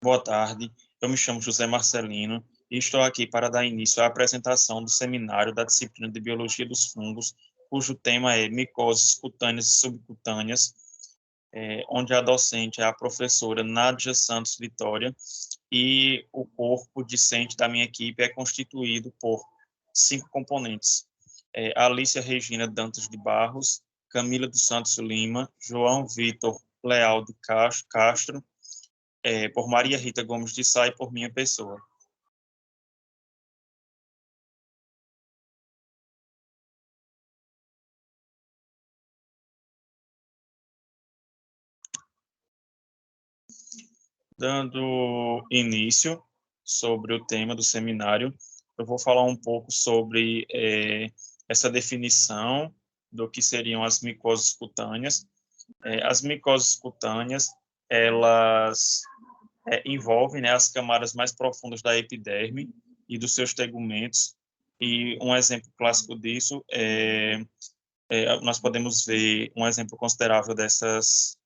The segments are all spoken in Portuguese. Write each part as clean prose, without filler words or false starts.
Boa tarde, eu me chamo José Marcelino e estou aqui para dar início à apresentação do seminário da disciplina de Biologia dos Fungos, cujo tema é micoses cutâneas e subcutâneas, onde a docente é a professora Nádia Santos Vitória e o corpo discente da minha equipe é constituído por 5 componentes: Alicia Regina Dantas de Barros, Camila dos Santos Lima, João Vitor Leal de Castro, por Maria Rita Gomes de Sá e por minha pessoa. Dando início sobre o tema do seminário, eu vou falar um pouco sobre essa definição do que seriam as micoses cutâneas. As micoses cutâneas, elas envolvem, né, as camadas mais profundas da epiderme e dos seus tegumentos, e um exemplo clássico disso nós podemos ver um exemplo considerável dessas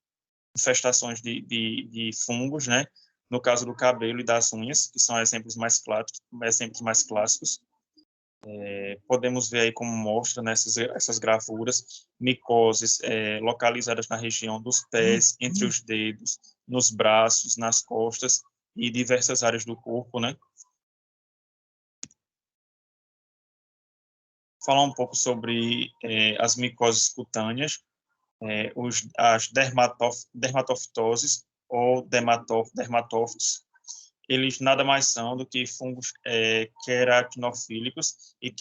infestações de fungos, né? No caso do cabelo e das unhas, que são exemplos mais clássicos. Podemos ver aí como mostra nessas essas gravuras micoses localizadas na região dos pés, entre os dedos, nos braços, nas costas e diversas áreas do corpo, né? Falar um pouco sobre as micoses cutâneas, as dermatofitoses ou dermatófitos. Eles nada mais são do que fungos queratinofílicos e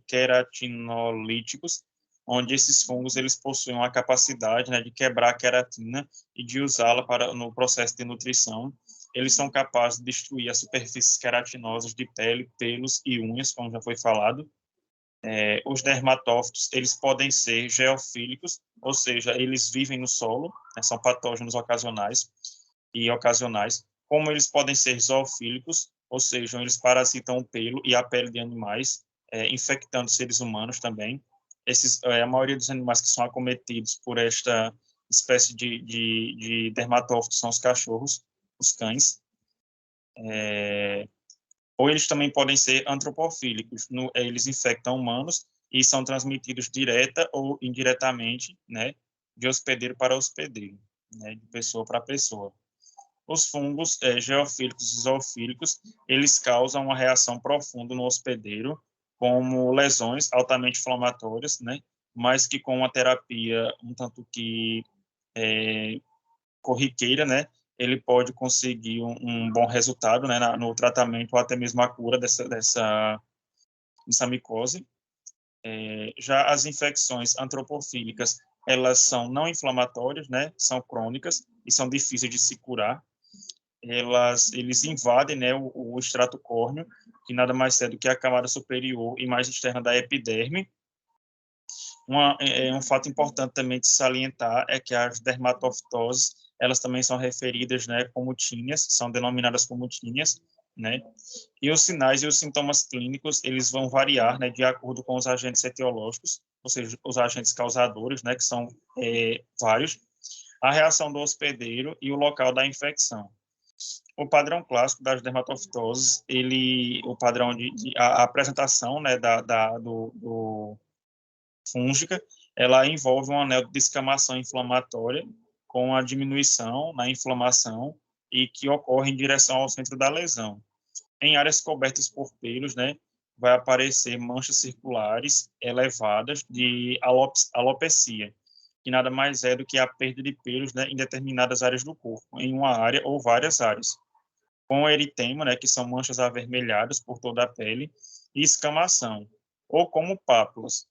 queratinolíticos, onde esses fungos eles possuem a capacidade, né, de quebrar a queratina e de usá-la para no processo de nutrição. Eles são capazes de destruir as superfícies queratinosas de pele, pelos e unhas, como já foi falado. Os dermatófitos, eles podem ser geofílicos, ou seja, eles vivem no solo, né, são patógenos ocasionais, como eles podem ser zoofílicos, ou seja, eles parasitam o pelo e a pele de animais, infectando seres humanos também. A maioria dos animais que são acometidos por esta espécie de dermatófitos são os cachorros, os cães. Ou eles também podem ser antropofílicos, eles infectam humanos e são transmitidos direta ou indiretamente, né, de hospedeiro para hospedeiro, né, de pessoa para pessoa. Os fungos geofílicos e zoofílicos, eles causam uma reação profunda no hospedeiro, como lesões altamente inflamatórias, né, mas que com uma terapia um tanto que corriqueira, né, ele pode conseguir um bom resultado, né, no tratamento ou até mesmo a cura dessa micose. Já as infecções antropofílicas, elas são não inflamatórias, né, são crônicas e são difíceis de se curar. Eles invadem, né, o extrato córneo, que nada mais é do que a camada superior e mais externa da epiderme. Um fato importante também de salientar é que as dermatofitoses, elas também são referidas, né, como tinhas, são denominadas como tinhas, né, e os sinais e os sintomas clínicos, eles vão variar, né, de acordo com os agentes etiológicos, ou seja, os agentes causadores, né, que são vários, a reação do hospedeiro e o local da infecção. O padrão clássico das dermatofitoses, o padrão a apresentação, né, do fúngica, ela envolve um anel de descamação inflamatória com a diminuição na inflamação e que ocorre em direção ao centro da lesão. Em áreas cobertas por pelos, né, vai aparecer manchas circulares elevadas de alopecia, que nada mais é do que a perda de pelos, né, em determinadas áreas do corpo, em uma área ou várias áreas. Com eritema, né, que são manchas avermelhadas por toda a pele, e escamação, ou como pápulas.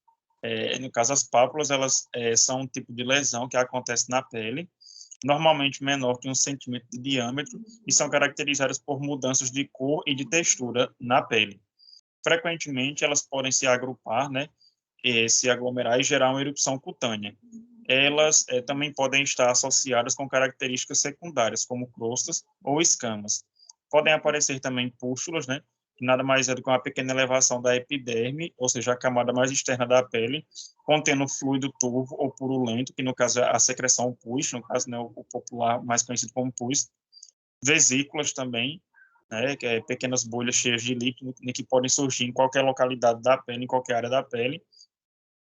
No caso, as pápulas, elas são um tipo de lesão que acontece na pele, normalmente menor que 1 centímetro de diâmetro, e são caracterizadas por mudanças de cor e de textura na pele. Frequentemente, elas podem se agrupar, né, se aglomerar e gerar uma erupção cutânea. Elas também podem estar associadas com características secundárias, como crostas ou escamas. Podem aparecer também pústulas, né, que nada mais é do que uma pequena elevação da epiderme, ou seja, a camada mais externa da pele, contendo fluido turvo ou purulento, que no caso é a secreção pus, no caso, né, o popular mais conhecido como pus, vesículas também, né, que é pequenas bolhas cheias de líquido que podem surgir em qualquer localidade da pele, em qualquer área da pele,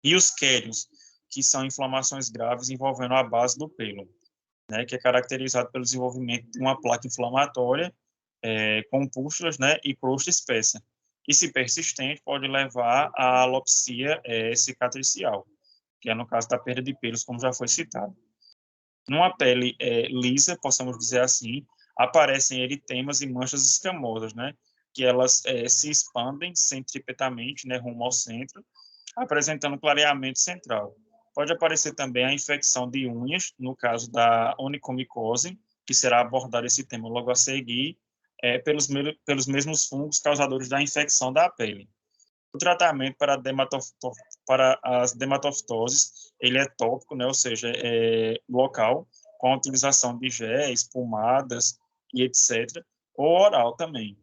e os quérios, que são inflamações graves envolvendo a base do pelo, né, que é caracterizado pelo desenvolvimento de uma placa inflamatória com pústulas, né, e crosta espessa. E, se persistente, pode levar à alopecia cicatricial, que é no caso da perda de pelos, como já foi citado. Numa pele lisa, possamos dizer assim, aparecem eritemas e manchas escamosas, né, que elas se expandem centripetamente, né, rumo ao centro, apresentando clareamento central. Pode aparecer também a infecção de unhas, no caso da onicomicose, que será abordado esse tema logo a seguir, pelos mesmos fungos causadores da infecção da pele. O tratamento para as dermatoftoses, ele é tópico, né, ou seja, local, com a utilização de géis, pomadas e etc., ou oral também.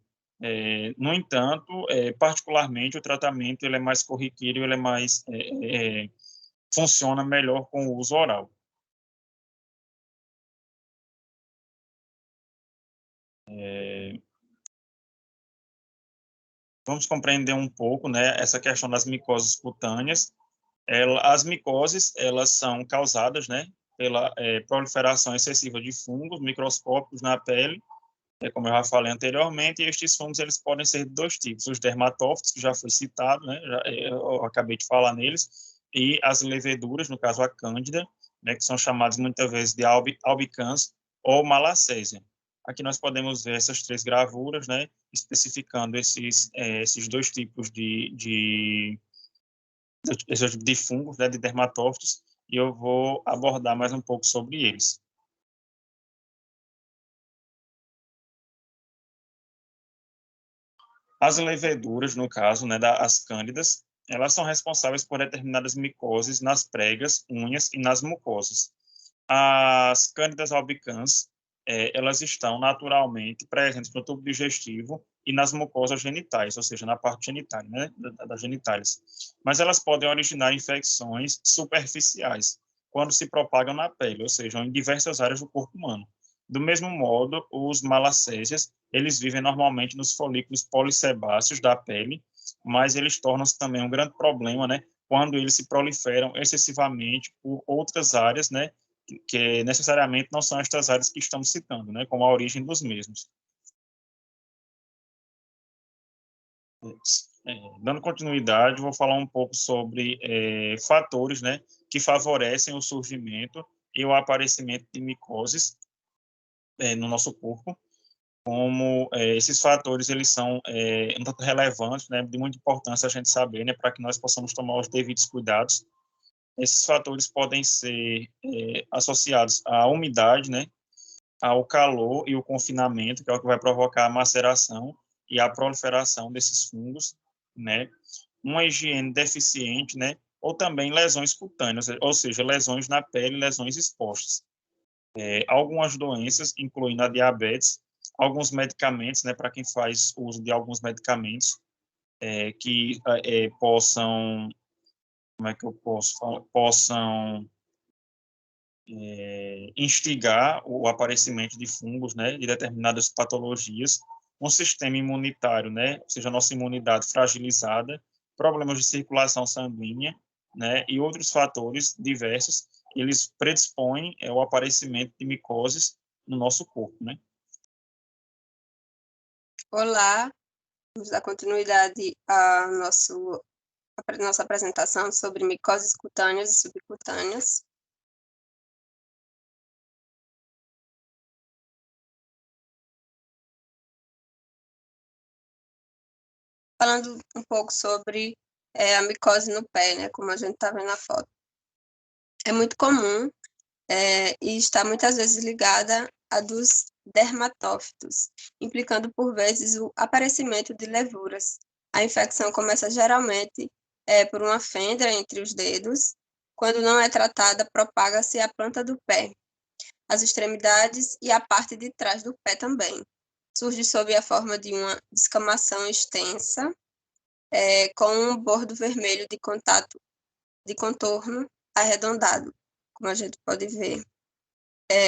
No entanto, particularmente, o tratamento ele é mais corriqueiro, ele é mais funciona melhor com o uso oral. Vamos compreender um pouco, né, essa questão das micoses cutâneas. As micoses, elas são causadas, né, pela proliferação excessiva de fungos microscópicos na pele, como eu já falei anteriormente, e estes fungos eles podem ser de dois tipos: os dermatófitos, que já foi citado, né, eu acabei de falar neles, e as leveduras, no caso a cândida, né, que são chamadas muitas vezes de albicans ou malacésia. Aqui nós podemos ver essas três gravuras, né, especificando esses dois tipos de fungos, né, de dermatófitos, e eu vou abordar mais um pouco sobre eles. As leveduras, no caso, né, as cândidas, elas são responsáveis por determinadas micoses nas pregas, unhas e nas mucosas. As cândidas albicans, elas estão naturalmente presentes no tubo digestivo e nas mucosas genitais, ou seja, na parte genital, né, das genitais. Mas elas podem originar infecções superficiais, quando se propagam na pele, ou seja, em diversas áreas do corpo humano. Do mesmo modo, os malacésias, eles vivem normalmente nos folículos polissebáceos da pele, mas eles tornam-se também um grande problema, né, quando eles se proliferam excessivamente por outras áreas, né, que necessariamente não são estas áreas que estamos citando, né, como a origem dos mesmos. Dando continuidade, vou falar um pouco sobre fatores, né, que favorecem o surgimento e o aparecimento de micoses no nosso corpo, como esses fatores eles são um tanto relevantes, né, de muita importância a gente saber, né, para que nós possamos tomar os devidos cuidados. Esses fatores podem ser associados à umidade, né, ao calor e o confinamento, que é o que vai provocar a maceração e a proliferação desses fungos, né? Uma higiene deficiente, né? Ou também lesões cutâneas, ou seja, lesões na pele, lesões expostas. Algumas doenças, incluindo a diabetes, alguns medicamentos, né? Para quem faz uso de alguns medicamentos que possam, como é que eu posso falar? Possam instigar o aparecimento de fungos, né, de determinadas patologias, um sistema imunitário, né, ou seja, a nossa imunidade fragilizada, problemas de circulação sanguínea, né, e outros fatores diversos, eles predispõem ao aparecimento de micoses no nosso corpo, né? Olá, vamos dar continuidade à nossa apresentação sobre micoses cutâneas e subcutâneas. Falando um pouco sobre a micose no pé, né, como a gente está vendo na foto. É muito comum e está muitas vezes ligada a dos dermatófitos, implicando por vezes o aparecimento de levuras. A infecção começa geralmente por uma fenda entre os dedos. Quando não é tratada, propaga-se a planta do pé, as extremidades e a parte de trás do pé também. Surge sob a forma de uma descamação extensa, com um bordo vermelho de contorno arredondado, como a gente pode ver.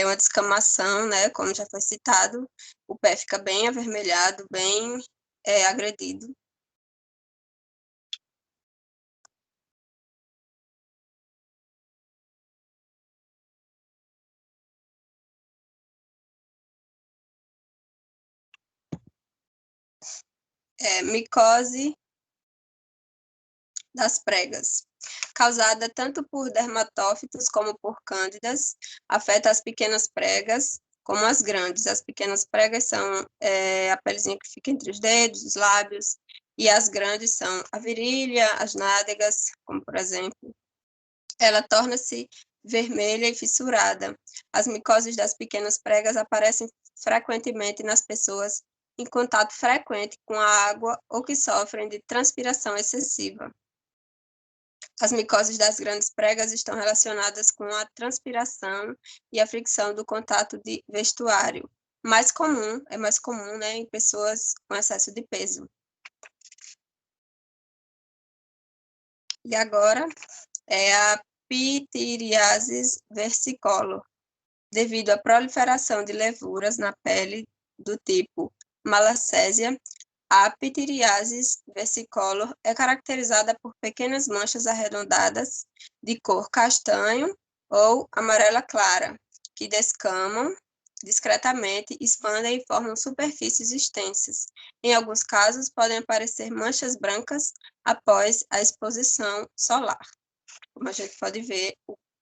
uma descamação, né, como já foi citado, o pé fica bem avermelhado, bem agredido. Micose das pregas, causada tanto por dermatófitos como por cândidas, afeta as pequenas pregas como as grandes. As pequenas pregas são a pelezinha que fica entre os dedos, os lábios, e as grandes são a virilha, as nádegas, como por exemplo. Ela torna-se vermelha e fissurada. As micoses das pequenas pregas aparecem frequentemente nas pessoas em contato frequente com a água ou que sofrem de transpiração excessiva. As micoses das grandes pregas estão relacionadas com a transpiração e a fricção do contato de vestuário. É mais comum, né, em pessoas com excesso de peso. E agora é a pitiriasis versicolor, devido à proliferação de levuras na pele do tipo malacésia. A pitiriasis versicolor é caracterizada por pequenas manchas arredondadas de cor castanho ou amarela clara, que descamam discretamente, expandem e formam superfícies extensas. Em alguns casos, podem aparecer manchas brancas após a exposição solar. Como a gente pode ver,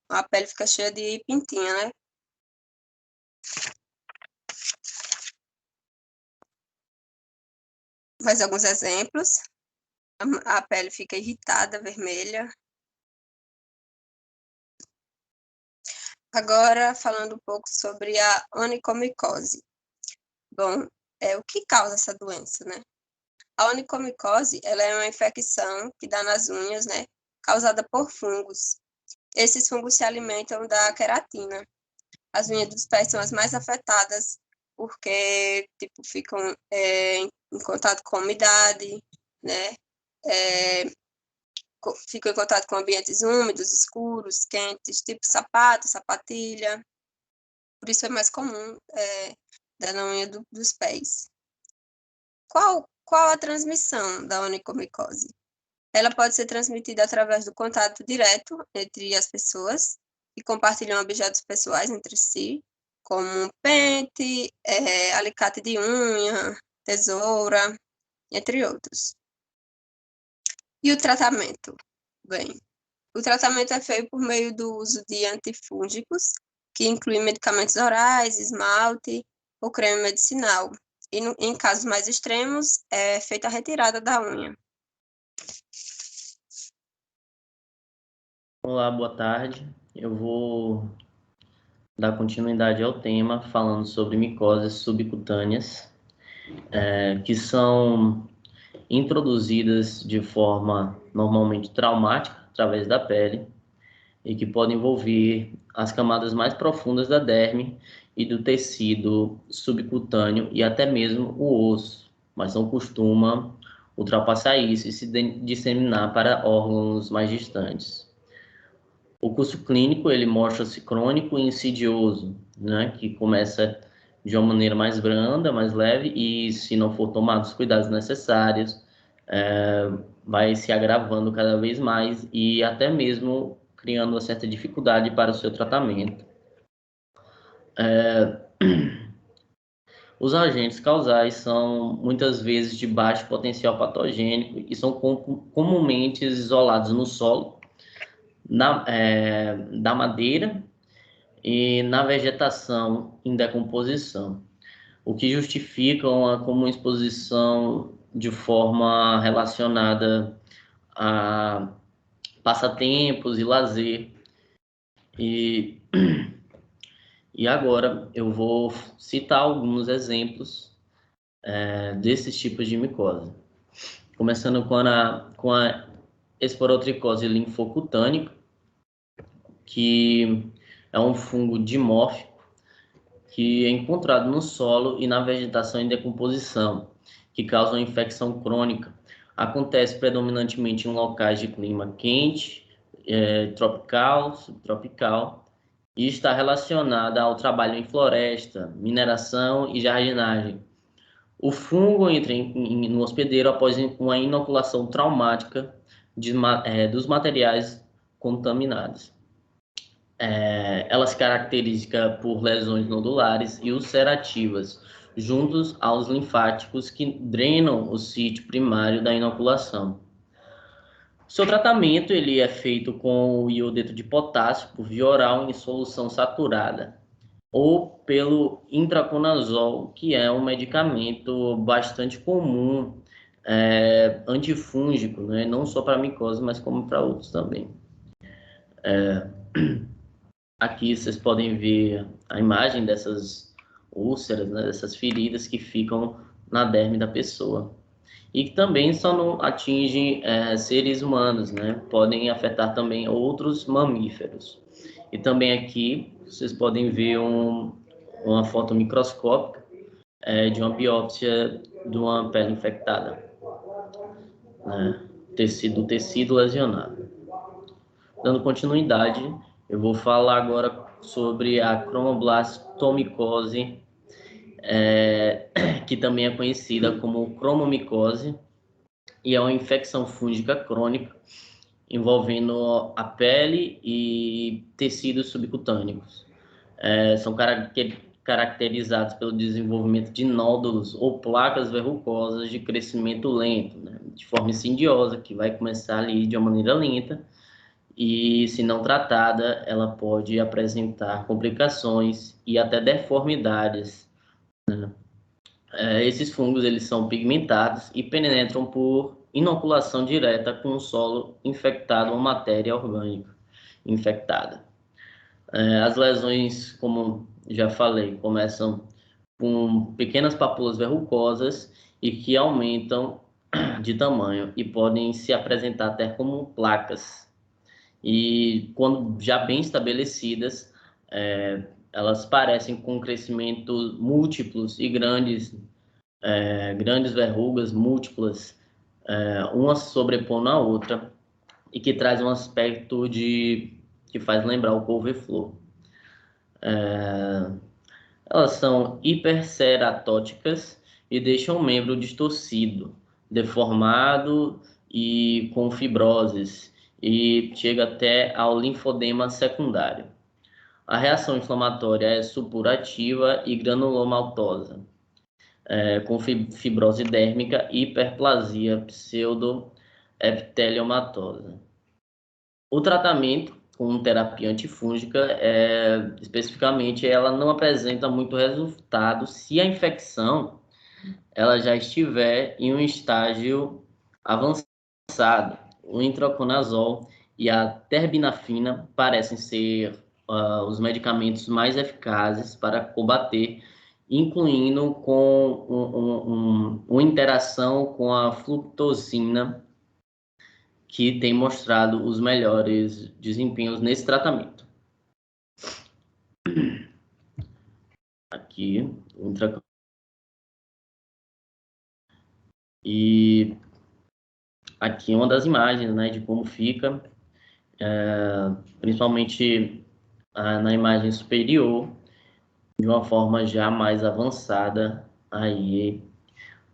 a pele fica cheia de pintinha, né? Mais alguns exemplos. A pele fica irritada, vermelha. Agora, falando um pouco sobre a onicomicose. Bom, o que causa essa doença, né? A onicomicose, ela é uma infecção que dá nas unhas, né? Causada por fungos. Esses fungos se alimentam da queratina. As unhas dos pés são as mais afetadas porque, tipo, ficam em contato com a umidade, né? Ficam em contato com ambientes úmidos, escuros, quentes, tipo sapato, sapatilha. Por isso é mais comum dar na unha dos pés. Qual a transmissão da onicomicose? Ela pode ser transmitida através do contato direto entre as pessoas que compartilham objetos pessoais entre si, como um pente, alicate de unha, tesoura, entre outros. E o tratamento? Bem, o tratamento é feito por meio do uso de antifúngicos, que incluem medicamentos orais, esmalte ou creme medicinal. E em casos mais extremos, é feita a retirada da unha. Olá, boa tarde. Eu vou dar continuidade ao tema falando sobre micoses subcutâneas, que são introduzidas de forma normalmente traumática através da pele e que podem envolver as camadas mais profundas da derme e do tecido subcutâneo e até mesmo o osso, mas não costuma ultrapassar isso e se disseminar para órgãos mais distantes. O curso clínico, ele mostra-se crônico e insidioso, né, que começa de uma maneira mais branda, mais leve, e se não for tomados os cuidados necessários, vai se agravando cada vez mais e até mesmo criando uma certa dificuldade para o seu tratamento. Os agentes causais são muitas vezes de baixo potencial patogênico e são comumente isolados no solo, da madeira e na vegetação em decomposição, o que justifica uma comum exposição de forma relacionada a passatempos e lazer. E agora eu vou citar alguns exemplos desses tipos de micose. Começando com a esporotricose linfocutânica, que é um fungo dimórfico que é encontrado no solo e na vegetação em decomposição, que causa uma infecção crônica. Acontece predominantemente em locais de clima quente, tropical, subtropical, e está relacionada ao trabalho em floresta, mineração e jardinagem. O fungo entra no hospedeiro após uma inoculação traumática dos materiais contaminados. Ela se caracteriza por lesões nodulares e ulcerativas, juntos aos linfáticos que drenam o sítio primário da inoculação. Seu tratamento ele é feito com o iodeto de potássio por via oral em solução saturada, ou pelo intraconazol, que é um medicamento bastante comum, antifúngico, né? Não só para micose, mas como para outros também. Aqui vocês podem ver a imagem dessas úlceras, né? Dessas feridas que ficam na derme da pessoa. E que também só não atingem seres humanos, né? Podem afetar também outros mamíferos. E também aqui vocês podem ver uma foto microscópica de uma biópsia de uma pele infectada, né? Do tecido lesionado. Dando continuidade, eu vou falar agora sobre a cromoblastomicose, que também é conhecida como cromomicose, e é uma infecção fúngica crônica envolvendo a pele e tecidos subcutâneos. São caracterizados pelo desenvolvimento de nódulos ou placas verrucosas de crescimento lento, né? De forma insidiosa, que vai começar ali de uma maneira lenta, e se não tratada, ela pode apresentar complicações e até deformidades, né? Esses fungos eles são pigmentados e penetram por inoculação direta com o solo infectado ou matéria orgânica infectada. As lesões, como já falei, começam com pequenas papulas verrucosas e que aumentam de tamanho e podem se apresentar até como placas. E quando já bem estabelecidas, elas parecem com crescimentos múltiplos e grandes verrugas múltiplas, uma se sobrepondo à outra, e que traz um aspecto que faz lembrar o couve-flor. Elas são hiperceratóticas e deixam o membro distorcido, deformado e com fibroses, e chega até ao linfodema secundário. A reação inflamatória é supurativa e granulomatosa, com fibrose dérmica e hiperplasia pseudoepiteliomatosa. O tratamento com terapia antifúngica, especificamente, ela não apresenta muito resultado se a infecção ela já estiver em um estágio avançado. O intraconazol e a terbinafina parecem ser os medicamentos mais eficazes para combater, incluindo com uma interação com a fluctosina, que tem mostrado os melhores desempenhos nesse tratamento. Aqui, e aqui uma das imagens, né, de como fica, principalmente na imagem superior, de uma forma já mais avançada, aí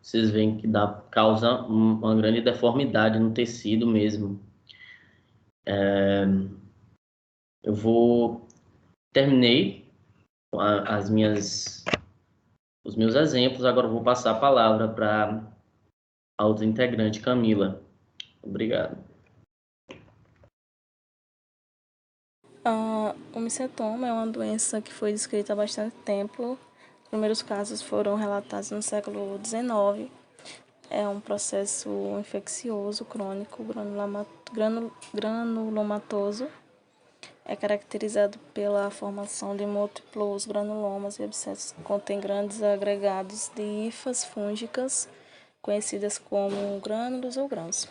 vocês veem que causa uma grande deformidade no tecido mesmo. Terminei os meus exemplos, agora eu vou passar a palavra para a outra integrante, Camila. Obrigado. O micetoma é uma doença que foi descrita há bastante tempo. Os primeiros casos foram relatados no século XIX. É um processo infeccioso crônico granulomatoso. É caracterizado pela formação de múltiplos granulomas e abscessos que contêm grandes agregados de hifas fúngicas, conhecidas como grânulos ou grãos.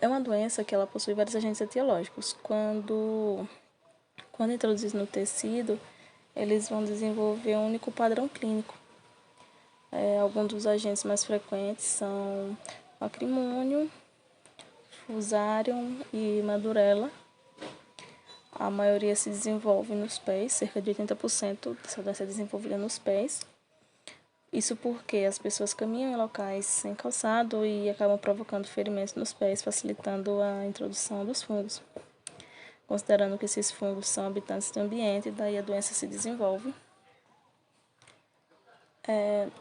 É uma doença que ela possui vários agentes etiológicos. Quando introduzidos no tecido, eles vão desenvolver um único padrão clínico. Alguns dos agentes mais frequentes são o acrimônio, fusarium e madurella. A maioria se desenvolve nos pés, cerca de 80% dessa doença é desenvolvida nos pés. Isso porque as pessoas caminham em locais sem calçado e acabam provocando ferimentos nos pés, facilitando a introdução dos fungos. Considerando que esses fungos são habitantes do ambiente, daí a doença se desenvolve.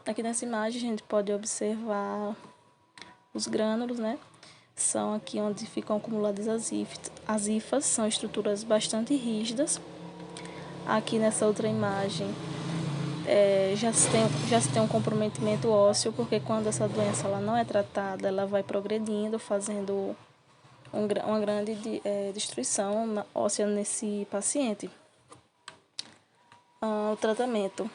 Aqui nessa imagem a gente pode observar os grânulos, né? São aqui onde ficam acumuladas as hifas, são estruturas bastante rígidas. Aqui nessa outra imagem já se tem um comprometimento ósseo, porque quando essa doença ela não é tratada, ela vai progredindo, fazendo uma grande destruição óssea nesse paciente. O tratamento.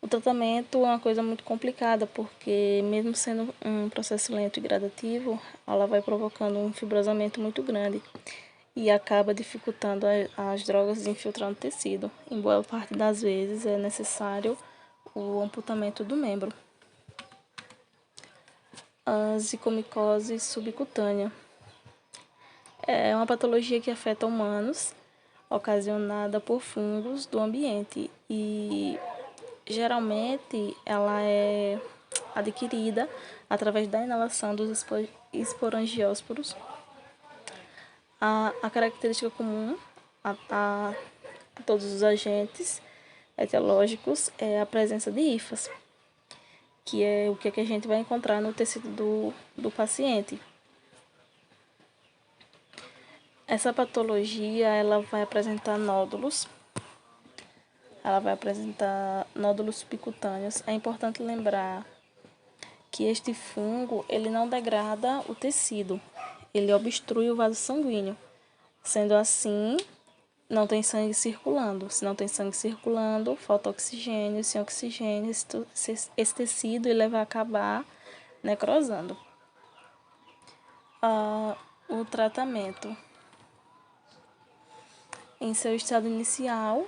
O tratamento é uma coisa muito complicada, porque mesmo sendo um processo lento e gradativo, ela vai provocando um fibrosamento muito grande e acaba dificultando as drogas de infiltrar no tecido. Em boa parte das vezes é necessário o amputamento do membro. A zigomicose subcutânea é uma patologia que afeta humanos, ocasionada por fungos do ambiente e geralmente ela é adquirida através da inalação dos esporangiósporos. A característica comum a todos os agentes etiológicos é a presença de hifas, que é o que a gente vai encontrar no tecido do paciente. Essa patologia ela vai apresentar nódulos. Ela vai apresentar nódulos subcutâneos. É importante lembrar que este fungo ele não degrada o tecido, ele obstrui o vaso sanguíneo. Sendo assim, não tem sangue circulando. Se não tem sangue circulando, falta oxigênio. Sem oxigênio, esse tecido ele vai acabar necrosando. O tratamento. Em seu estado inicial,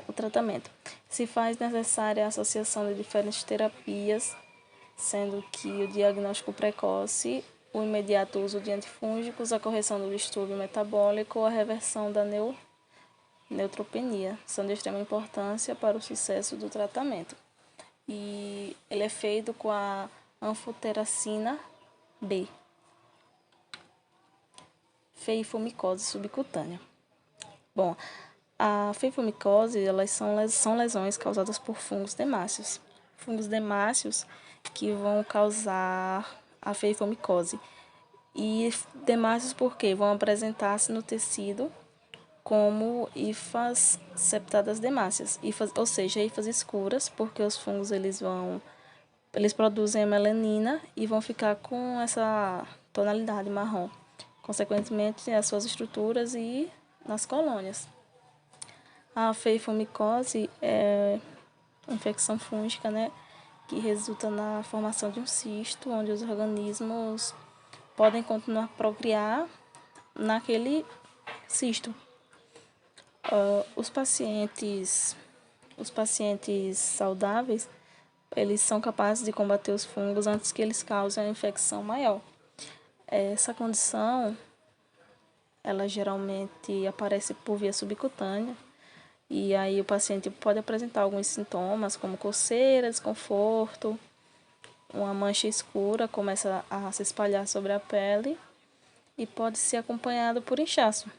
o tratamento. Se faz necessária a associação de diferentes terapias, sendo que o diagnóstico precoce, o imediato uso de antifúngicos, a correção do distúrbio metabólico ou a reversão da neutropenia são de extrema importância para o sucesso do tratamento. E ele é feito com a anfotericina B. Feifomicose subcutânea. Bom, a feifomicose, elas são lesões causadas por fungos demáceos. Fungos demáceos que vão causar a feifomicose. E demáceos porque vão apresentar-se no tecido como hifas septadas demáceas, ou seja, hifas escuras, porque os fungos eles produzem a melanina e vão ficar com essa tonalidade marrom, consequentemente nas suas estruturas e nas colônias. A feifomicose é uma infecção fúngica, né, que resulta na formação de um cisto, onde os organismos podem continuar a procriar naquele cisto. Os pacientes saudáveis, eles são capazes de combater os fungos antes que eles causem a infecção maior. Essa condição, ela geralmente aparece por via subcutânea, e aí o paciente pode apresentar alguns sintomas, como coceira, desconforto, uma mancha escura começa a se espalhar sobre a pele e pode ser acompanhado por inchaço.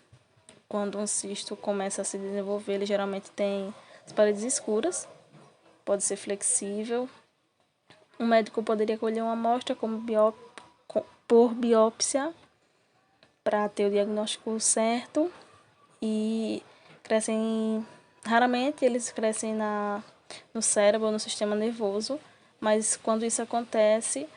Quando um cisto começa a se desenvolver, ele geralmente tem as paredes escuras, pode ser flexível. O médico poderia colher uma amostra por biópsia para ter o diagnóstico certo e raramente eles crescem no cérebro ou no sistema nervoso, mas quando isso acontece,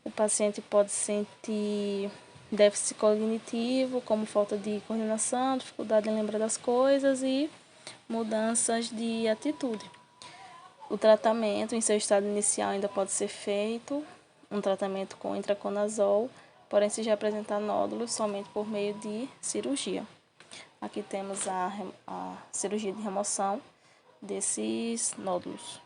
o paciente pode sentir déficit cognitivo, como falta de coordenação, dificuldade em lembrar das coisas e mudanças de atitude. O tratamento, em seu estado inicial, ainda pode ser feito, um tratamento com itraconazol, porém se já apresentar nódulos, somente por meio de cirurgia. Aqui temos a cirurgia de remoção desses nódulos.